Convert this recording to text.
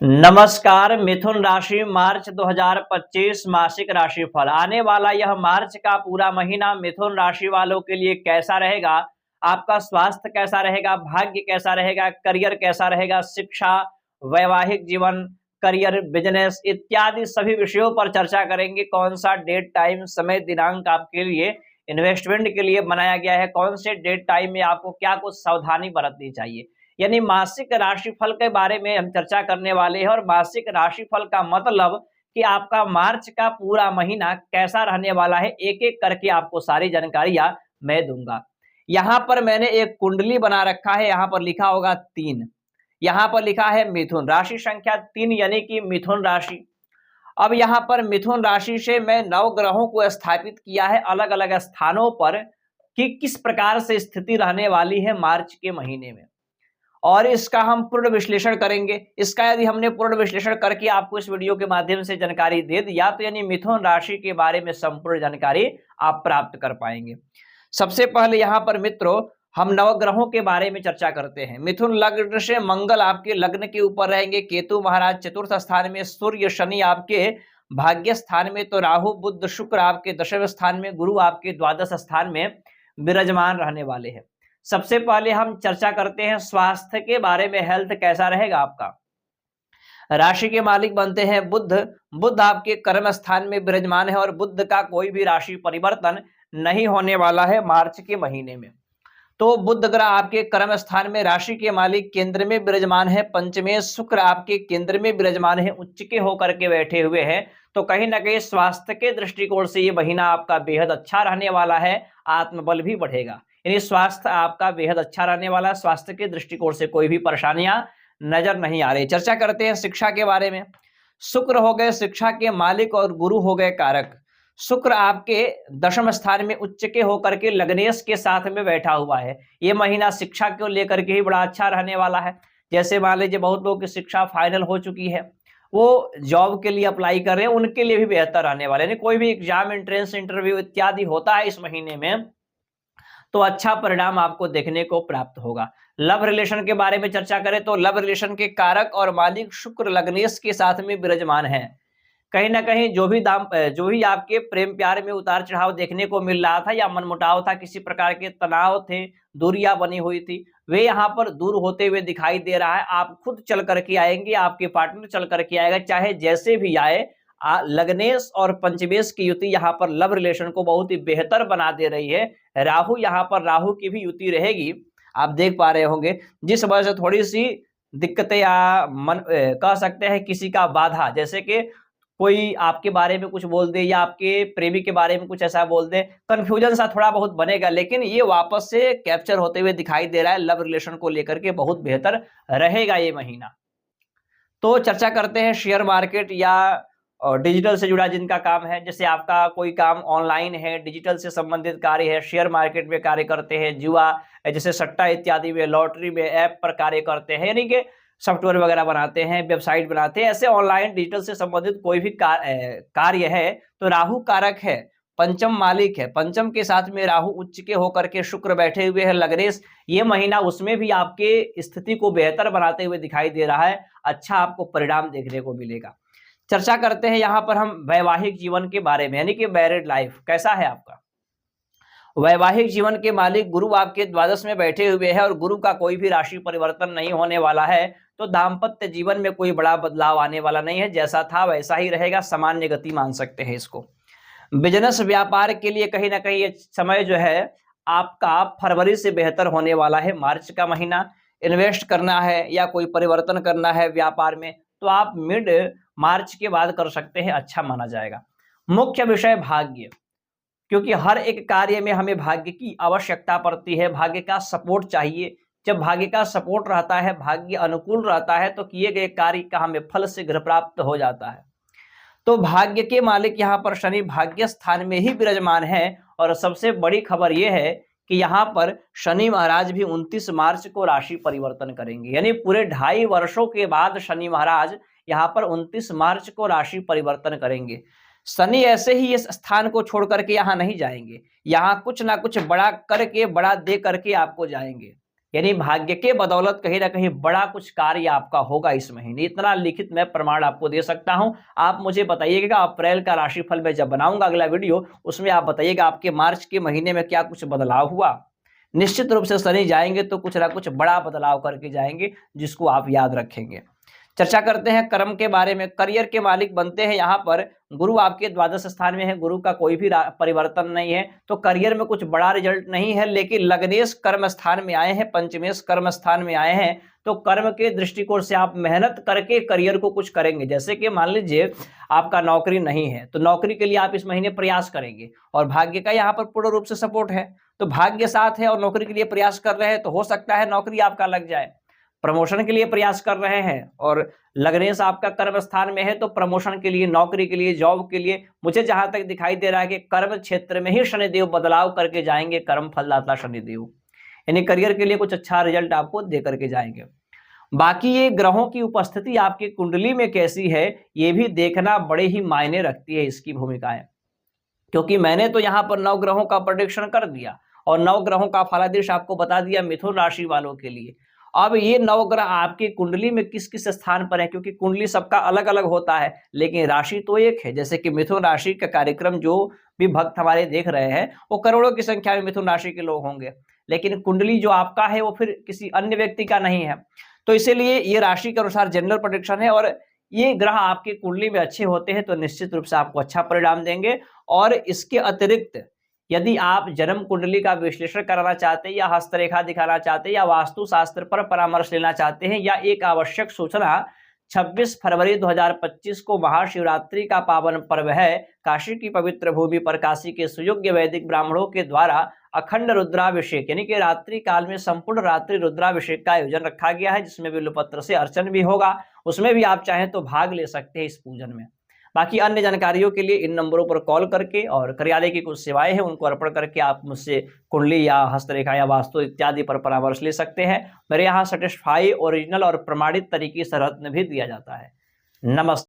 नमस्कार। मिथुन राशि मार्च 2025 मासिक राशिफल। आने वाला यह मार्च का पूरा महीना मिथुन राशि वालों के लिए कैसा रहेगा, आपका स्वास्थ्य कैसा रहेगा, भाग्य कैसा रहेगा, करियर कैसा रहेगा, शिक्षा, वैवाहिक जीवन, करियर, बिजनेस इत्यादि सभी विषयों पर चर्चा करेंगे। कौन सा डेट, टाइम, समय, दिनांक आपके लिए इन्वेस्टमेंट के लिए बनाया गया है, कौन से डेट टाइम में आपको क्या कुछ सावधानी बरतनी चाहिए, यानी मासिक राशिफल के बारे में हम चर्चा करने वाले हैं। और मासिक राशिफल का मतलब कि आपका मार्च का पूरा महीना कैसा रहने वाला है, एक एक करके आपको सारी जानकारियां मैं दूंगा। यहां पर मैंने एक कुंडली बना रखा है, यहां पर लिखा होगा 3, यहां पर लिखा है मिथुन राशि संख्या 3 यानी कि मिथुन राशि। अब यहां पर मिथुन राशि से मैं नव ग्रहों को स्थापित किया है अलग अलग स्थानों पर कि किस प्रकार से स्थिति रहने वाली है मार्च के महीने में, और इसका हम पूर्ण विश्लेषण करेंगे। इसका यदि हमने पूर्ण विश्लेषण करके आपको इस वीडियो के माध्यम से जानकारी दे दिया तो यानी मिथुन राशि के बारे में संपूर्ण जानकारी आप प्राप्त कर पाएंगे। सबसे पहले यहां पर मित्रों हम नवग्रहों के बारे में चर्चा करते हैं। मिथुन लग्न से मंगल आपके लग्न के ऊपर रहेंगे, केतु महाराज चतुर्थ स्थान में, सूर्य शनि आपके भाग्य स्थान में, तो राहु बुध शुक्र आपके दशम स्थान में, गुरु आपके द्वादश स्थान में विराजमान रहने वाले हैं। सबसे पहले हम चर्चा करते हैं स्वास्थ्य के बारे में। हेल्थ कैसा रहेगा आपका। राशि के मालिक बनते हैं बुध। बुध आपके कर्म स्थान में विराजमान है और बुध का कोई भी राशि परिवर्तन नहीं होने वाला है मार्च के महीने में। तो बुध ग्रह आपके कर्म स्थान में, राशि के मालिक केंद्र में विराजमान है, पंचमें शुक्र आपके केंद्र में विराजमान है, उच्च के होकर के बैठे हुए हैं। तो कहीं ना कहीं स्वास्थ्य के दृष्टिकोण से ये महीना आपका बेहद अच्छा रहने वाला है, आत्मबल भी बढ़ेगा, यानी स्वास्थ्य आपका बेहद अच्छा रहने वाला है। स्वास्थ्य के दृष्टिकोण से कोई भी परेशानियां नजर नहीं आ रही। चर्चा करते हैं शिक्षा के बारे में। शुक्र हो गए शिक्षा के मालिक और गुरु हो गए कारक। शुक्र आपके दशम स्थान में उच्च के होकर के लग्नेश के साथ में बैठा हुआ है। ये महीना शिक्षा को लेकर के ही बड़ा अच्छा रहने वाला है। जैसे मान लीजिए बहुत लोगों की शिक्षा फाइनल हो चुकी है, वो जॉब के लिए अप्लाई कर रहे हैं, उनके लिए भी बेहतर रहने वाले, यानी कोई भी एग्जाम, एंट्रेंस, इंटरव्यू इत्यादि होता है इस महीने में तो अच्छा परिणाम आपको देखने को प्राप्त होगा। लव रिलेशन के बारे में चर्चा करें तो लव रिलेशन के कारक और मालिक शुक्र लग्नेश के साथ में विराजमान है। कहीं ना कहीं जो भी आपके प्रेम प्यार में उतार चढ़ाव देखने को मिल रहा था या मनमुटाव था, किसी प्रकार के तनाव थे, दूरियां बनी हुई थी, वे यहाँ पर दूर होते हुए दिखाई दे रहा है। आप खुद चल करके आएंगे, आपके पार्टनर चल करके आएगा, चाहे जैसे भी आए। लग्नेश और पंचमेश की युति यहाँ पर लव रिलेशन को बहुत ही बेहतर बना दे रही है। राहु यहाँ पर, राहु की भी युति रहेगी, आप देख पा रहे होंगे, जिस वजह से थोड़ी सी दिक्कतें या कह सकते हैं किसी का बाधा, जैसे कि कोई आपके बारे में कुछ बोल दे या आपके प्रेमी के बारे में कुछ ऐसा बोल दे, कंफ्यूजन सा थोड़ा बहुत बनेगा, लेकिन ये वापस से कैप्चर होते हुए दिखाई दे रहा है। लव रिलेशन को लेकर के बहुत बेहतर रहेगा ये महीना। तो चर्चा करते हैं शेयर मार्केट या डिजिटल से जुड़ा जिनका काम है, जैसे आपका कोई काम ऑनलाइन है, डिजिटल से संबंधित कार्य है, शेयर मार्केट में कार्य करते हैं, जुआ जैसे सट्टा इत्यादि में, लॉटरी में, ऐप पर कार्य करते हैं, यानी कि सॉफ्टवेयर वगैरह बनाते हैं, वेबसाइट बनाते हैं, ऐसे ऑनलाइन डिजिटल से संबंधित कोई भी कार्य है तो राहु कारक है, पंचम मालिक है, पंचम के साथ में राहु उच्च के होकर के शुक्र बैठे हुए हैं लग्नेश। ये महीना उसमें भी आपके स्थिति को बेहतर बनाते हुए दिखाई दे रहा है, अच्छा आपको परिणाम देखने को मिलेगा। चर्चा करते हैं यहाँ पर हम वैवाहिक जीवन के बारे में, यानी कि मैरिड लाइफ कैसा है आपका। वैवाहिक जीवन के मालिक गुरु आपके द्वादश में बैठे हुए हैं और गुरु का कोई भी राशि परिवर्तन नहीं होने वाला है, तो दाम्पत्य जीवन में कोई बड़ा बदलाव आने वाला नहीं है, जैसा था वैसा ही रहेगा, सामान्य गति मान सकते हैं इसको। बिजनेस व्यापार के लिए कहीं ना कहीं ये समय जो है आपका फरवरी से बेहतर होने वाला है। मार्च का महीना इन्वेस्ट करना है या कोई परिवर्तन करना है व्यापार में तो आप मिड मार्च के बाद कर सकते हैं, अच्छा माना जाएगा। मुख्य विषय भाग्य, क्योंकि हर एक कार्य में हमें भाग्य की आवश्यकता पड़ती है, भाग्य का सपोर्ट चाहिए। जब भाग्य का सपोर्ट रहता है, भाग्य अनुकूल रहता है तो किए गए कार्य का हमें फल शीघ्र प्राप्त हो जाता है। तो भाग्य के मालिक यहाँ पर शनि भाग्य स्थान में ही विराजमान है। और सबसे बड़ी खबर यह है कि यहाँ पर शनि महाराज भी 29 मार्च को राशि परिवर्तन करेंगे, यानी पूरे 2.5 वर्षों के बाद शनि महाराज यहाँ पर 29 मार्च को राशि परिवर्तन करेंगे। शनि ऐसे ही इस स्थान को छोड़ करके यहाँ नहीं जाएंगे, यहाँ कुछ ना कुछ बड़ा करके, बड़ा दे करके आपको जाएंगे। यानी भाग्य के बदौलत कहीं ना कहीं बड़ा कुछ कार्य आपका होगा इस महीने, इतना लिखित मैं प्रमाण आपको दे सकता हूं। आप मुझे बताइएगा, अप्रैल का राशिफल मैं जब बनाऊंगा अगला वीडियो, उसमें आप बताइएगा आपके मार्च के महीने में क्या कुछ बदलाव हुआ। निश्चित रूप से शनि जाएंगे तो कुछ ना कुछ बड़ा बदलाव करके जाएंगे, जिसको आप याद रखेंगे। चर्चा करते हैं कर्म के बारे में। करियर के मालिक बनते हैं यहाँ पर गुरु, आपके द्वादश स्थान में है, गुरु का कोई भी परिवर्तन नहीं है, तो करियर में कुछ बड़ा रिजल्ट नहीं है। लेकिन लग्नेश कर्म स्थान में आए हैं, पंचमेश कर्म स्थान में आए हैं, तो कर्म के दृष्टिकोण से आप मेहनत करके करियर को कुछ करेंगे। जैसे कि मान लीजिए आपका नौकरी नहीं है, तो नौकरी के लिए आप इस महीने प्रयास करेंगे, और भाग्य का यहाँ पर पूर्ण रूप से सपोर्ट है, तो भाग्य साथ है और नौकरी के लिए प्रयास कर रहे हैं, तो हो सकता है नौकरी आपका लग जाए। प्रमोशन के लिए प्रयास कर रहे हैं और लग्नेश आपका कर्म स्थान में है, तो प्रमोशन के लिए, नौकरी के लिए, जॉब के लिए मुझे जहां तक दिखाई दे रहा है कि कर्म क्षेत्र में ही शनिदेव बदलाव करके जाएंगे, कर्म फलदाता शनिदेव, यानी करियर के लिए कुछ अच्छा रिजल्ट आपको दे करके जाएंगे। बाकी ये ग्रहों की उपस्थिति आपकी कुंडली में कैसी है, ये भी देखना बड़े ही मायने रखती है इसकी भूमिकाएं, क्योंकि मैंने तो यहाँ पर 9 ग्रहों का प्रेडिक्शन कर दिया और 9 ग्रहों का फलादेश आपको बता दिया मिथुन राशि वालों के लिए। अब ये 9 ग्रह आपकी कुंडली में किस किस स्थान पर है, क्योंकि कुंडली सबका अलग अलग होता है, लेकिन राशि तो एक है। जैसे कि मिथुन राशि का कार्यक्रम जो भी भक्त हमारे देख रहे हैं, वो करोड़ों की संख्या में मिथुन राशि के लोग होंगे, लेकिन कुंडली जो आपका है वो फिर किसी अन्य व्यक्ति का नहीं है। तो इसीलिए ये राशि के अनुसार जनरल प्रेडिक्शन है, और ये ग्रह आपकी कुंडली में अच्छे होते हैं तो निश्चित रूप से आपको अच्छा परिणाम देंगे। और इसके अतिरिक्त यदि आप जन्म कुंडली का विश्लेषण कराना चाहते हैं, या हस्तरेखा दिखाना चाहते हैं, या वास्तु शास्त्र पर परामर्श लेना चाहते हैं, या एक आवश्यक सूचना, 26 फरवरी 2025 को महाशिवरात्रि का पावन पर्व है। काशी की पवित्र भूमि पर काशी के सुयोग्य वैदिक ब्राह्मणों के द्वारा अखंड रुद्राभिषेक, यानी कि रात्रि काल में संपूर्ण रात्रि रुद्राभिषेक का आयोजन रखा गया है, जिसमें बिल्वपत्र से अर्चन भी होगा। उसमें भी आप चाहें तो भाग ले सकते हैं इस पूजन में। बाकी अन्य जानकारियों के लिए इन नंबरों पर कॉल करके, और कार्यालय की कुछ सेवाएं हैं उनको अर्पण करके आप मुझसे कुंडली या हस्तरेखा या वास्तु इत्यादि पर परामर्श ले सकते हैं। मेरे यहाँ सेटिस्फाई, ओरिजिनल और प्रमाणित तरीके से रत्न भी दिया जाता है। नमस्ते।